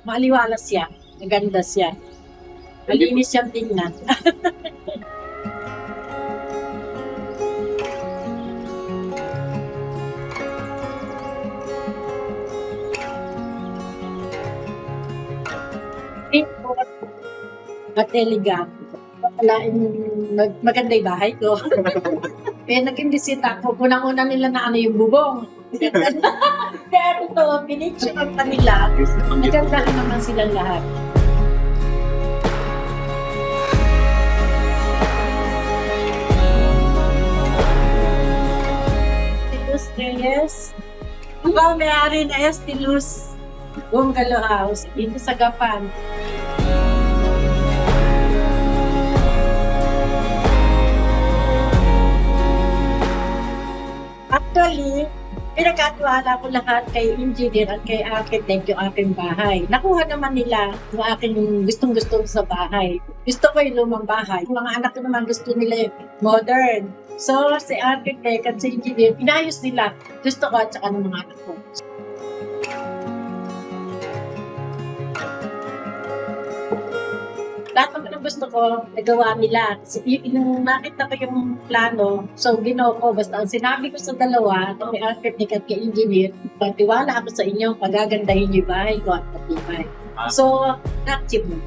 Maaliwalas siya. Maganda siya. Malinis siyang tingnan. At telegram. Walain maganda yung bahay ko. Naging bisita ko. Unang-una nila na ano yung bubong. Kaya ito, pinicture pa nila. Nagandahan naman silang lahat. Luz Reyes. Ang may-ari na Luz Bungalow House dito sa Gapan. Actually, pinagkatiwala ko lahat kay engineer at kay architect yung aking bahay. Nakuha naman nila yung aking gustong-gusto sa bahay. Gusto ko yung lumang bahay. Yung mga anak ko naman gusto nila yung modern. So, si architect at si engineer, inayos nila. Gusto ko at saka ng mga anak ko. Lahat ng gusto ko, nagawa nila. Nung nakita ko yung plano, so ginawa ko. Basta ang sinabi ko sa dalawa, kay architect at kay engineer, pagtiwala ako sa inyo, pagagandahin yung bahay ko at patibay. So, na-achieve mo.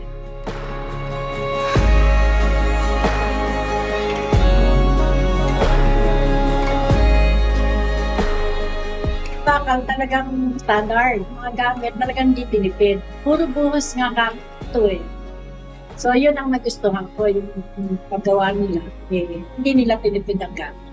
Bakal talagang standard. Mga gamit talagang hindi tinipid. Puro buhos nga gamit ito eh. So, yun ang nagustuhan ko, yung paggawa nila. Hindi nila tinipid ang gamit.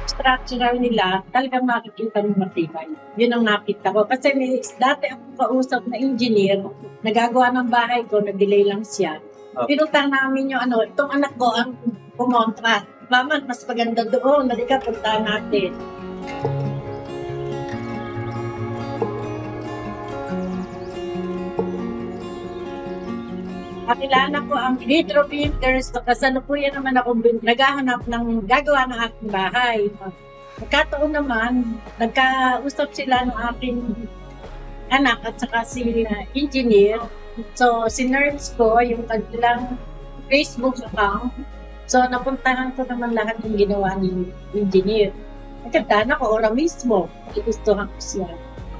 Structural nila, talagang makikita ng matibay. Yun ang nakita ko. Kasi dati akong kausap na engineer, nagagawa ng bahay ko, nag-delay lang siya. Pinuntahan namin yung itong anak ko ang pumontra. Mama, mas maganda doon. Halika, puntahan natin. Kakilala ko ang hydro builders. Kasalukuyan naman ako naghahanap ng gagawa ng aking bahay. Nagkataon naman, nagkausap sila ng aking anak at saka si engineer. So, sinerge ko yung kanilang Facebook account. So, napuntahan ko naman lahat ng ginawa ni engineer. Nagkatana ko, ora mismo. Gustuhan ko siya.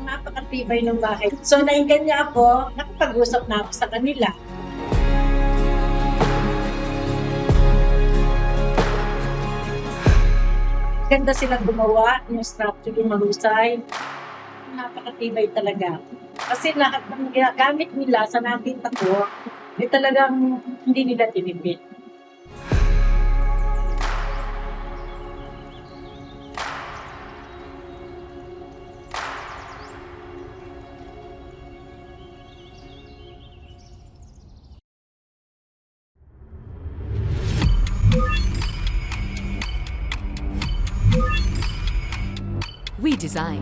Napakatibay ng bahay. So, nainggan niya ako, nakapag-usap na ako sa kanila. Ganda silang gumawa, yung structure yung mahusay. Napakatibay talaga. Kasi lahat ng gamit nila sa nakita ko, talagang hindi nila tinipid. We design,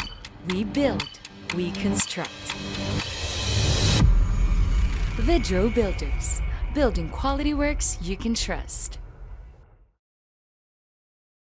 we build, we construct. Vidro Builders, building quality works you can trust.